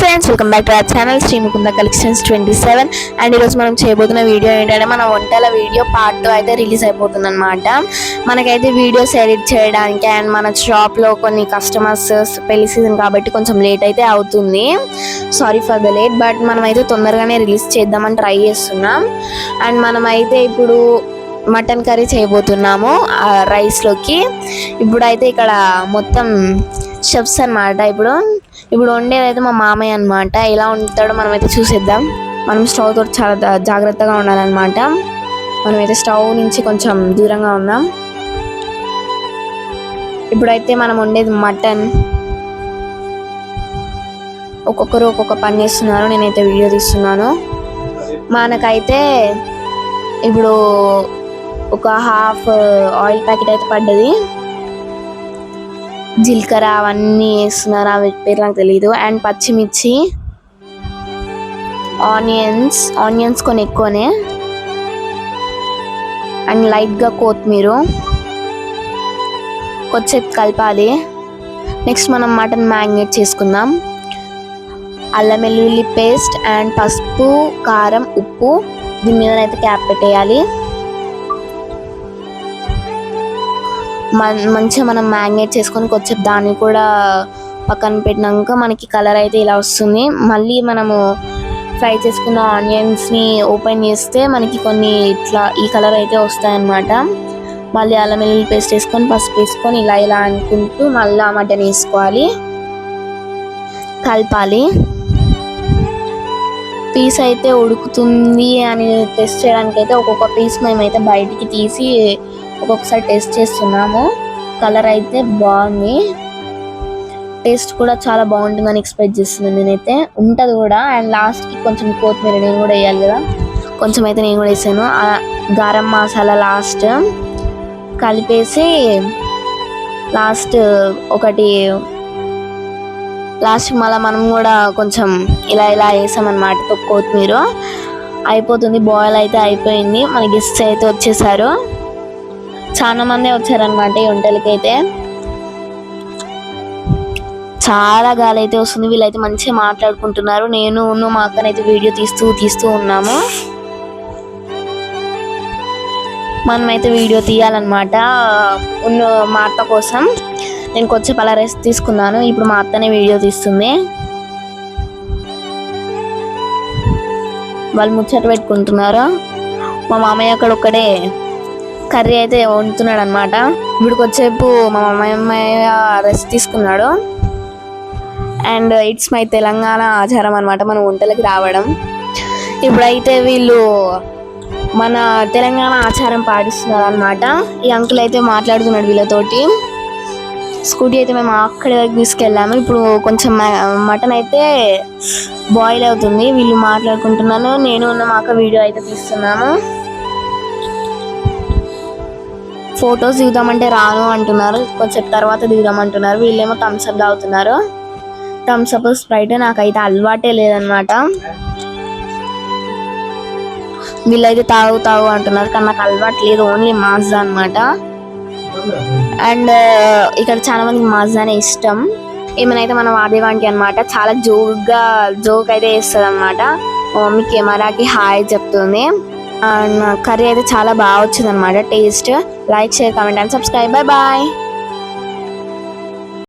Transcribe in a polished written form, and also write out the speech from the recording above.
Friends, welcome back to our channel Shri Mukunda collections 27. And ఈరోజు మనం చేయబోతున్న వీడియో ఏంటంటే మన వంటల వీడియో పార్ట్ 2 అయితే రిలీజ్ అయిపోతుంది అనమాట. మనకైతే వీడియోస్ ఎడిట్ చేయడానికి అండ్ మన షాప్లో కొన్ని కస్టమర్స్ పెళ్లి సీజన్ కాబట్టి కొంచెం లేట్ అయితే అవుతుంది. Sorry for the late, but మనమైతే తొందరగానే రిలీజ్ చేద్దామని ట్రై చేస్తున్నాం. అండ్ మనమైతే ఇప్పుడు మటన్ కర్రీ చేయబోతున్నాము రైస్లోకి. ఇప్పుడైతే ఇక్కడ మొత్తం షెఫ్స్ అనమాట. ఇప్పుడు వండేదైతే మా మామయ్య అనమాట. ఎలా ఉంటాడో మనమైతే చూసేద్దాం. మనం స్టవ్ తోటి చాలా జాగ్రత్తగా ఉండాలన్నమాట. మనమైతే స్టవ్ నుంచి కొంచెం దూరంగా ఉన్నాం. ఇప్పుడైతే మనం వండేది మటన్. ఒక్కొక్కరు ఒక్కొక్క పని చేస్తున్నారు, నేనైతే వీడియో తీస్తున్నాను. మనకైతే ఇప్పుడు ఒక హాఫ్ ఆయిల్ ప్యాకెట్ అయితే పడ్డది. జీలకర్ర అవన్నీ వేస్తున్నారు, అవి పేరు నాకు తెలీదు. అండ్ పచ్చిమిర్చి, ఆనియన్స్ కొన్ని ఎక్కువనే, అండ్ లైట్గా కొత్తిమీర కొద్దిసేపు కలపాలి. నెక్స్ట్ మనం మటన్ మ్యారినేట్ చేసుకుందాం. అల్లం వెల్లుల్లి పేస్ట్ అండ్ పసుపు, కారం, ఉప్పు. దీని మీద అయితే క్యాప్ పెట్టేయాలి. మంచిగా మనం మ్యారినేట్ చేసుకొని కొద్దిసేపు దాన్ని కూడా పక్కన పెట్టినాక మనకి కలర్ అయితే ఇలా వస్తుంది. మళ్ళీ మనము ఫ్రై చేసుకున్న ఆనియన్స్ని ఓపెన్ చేస్తే మనకి కొన్ని ఇట్లా ఈ కలర్ అయితే వస్తాయన్నమాట. మళ్ళీ అల్లం వెల్లుల్లి పేస్ట్ వేసుకొని పసుపు వేసుకొని ఇలా అనుకుంటూ మళ్ళీ మటన్ వేసుకోవాలి, కలపాలి. పీస్ అయితే ఉడుకుతుంది అని టెస్ట్ చేయడానికి అయితే ఒక్కొక్క పీస్ మేమైతే బయటికి తీసి ఒక్కొక్కసారి టేస్ట్ చేస్తున్నాము. కలర్ అయితే బాగుంది, టేస్ట్ కూడా చాలా బాగుంటుందని ఎక్స్పెక్ట్ చేస్తున్నాను నేనైతే. ఉంటుంది కూడా. అండ్ లాస్ట్కి కొంచెం కొత్తిమీర నేను కూడా వేయాలి కదా, కొంచెం అయితే నేను కూడా వేసాను. గరం మసాలా లాస్ట్ కలిపేసి లాస్ట్ మళ్ళీ మనం కూడా కొంచెం ఇలా వేసామన్నమాట కొత్తిమీర. అయిపోతుంది, బాయిల్ అయితే అయిపోయింది. మన గెస్ట్స్ అయితే వచ్చేసారు, చాలా మందే వచ్చారనమాట ఈ వంటలకైతే. చాలా గాలి అయితే వస్తుంది. వీళ్ళైతే మంచిగా మాట్లాడుకుంటున్నారు. నేను మా అక్కనైతే వీడియో తీస్తూ ఉన్నాము. మనమైతే వీడియో తీయాలన్నమాట మా అత్త కోసం. నేను కొంచెం కలర్ వేసి తీసుకున్నాను. ఇప్పుడు మా అత్తనే వీడియో తీస్తుంది. వాళ్ళు ముచ్చట పెట్టుకుంటున్నారు. మా మామయ్య అక్కడ ఒక్కడే కర్రీ అయితే వండుతున్నాడు అనమాట. ఇప్పటికి వచ్చేపు మా మామయ్య రెస్ట్ తీసుకున్నాడు. అండ్ ఇట్స్ మై తెలంగాణ ఆచారం అనమాట మనం వంటలకి రావడం. ఇప్పుడైతే వీళ్ళు మన తెలంగాణ ఆచారం పాటిస్తున్నారు అనమాట. ఈ అంకుల్ అయితే మాట్లాడుతున్నాడు వీళ్ళతోటి. స్కూటీ అయితే మేము అక్కడి వరకు తీసుకెళ్ళాము. ఇప్పుడు కొంచెం మటన్ అయితే బాయిల్ అవుతుంది. వీళ్ళు మాట్లాడుకుంటున్నాను, నేను మా అక్క వీడియో అయితే తీస్తున్నాము. ఫొటోస్ దిగుదామంటే రాను అంటున్నారు, కొంచెం తర్వాత దిగుదామంటున్నారు. వీళ్ళేమో థమ్స్అప్ తాగుతున్నారు. థమ్స్అప్ స్ప్రైట్ నాకైతే అలవాటే లేదనమాట. వీళ్ళైతే తాగు అంటున్నారు, కానీ నాకు అలవాటు లేదు, ఓన్లీ మాజా అనమాట. అండ్ ఇక్కడ చాలా మందికి మాజానే ఇష్టం. ఏమైనా మన వాదేవాంటి అనమాట, చాలా జోక్ అయితే వేస్తుంది అనమాట. మా మమ్మీ కెమెరాకి హాయ్ చెప్తుంది. అండ్ కర్రీ అయితే చాలా బాగా వచ్చింది అనమాట. Taste like, share, comment and subscribe. Bye.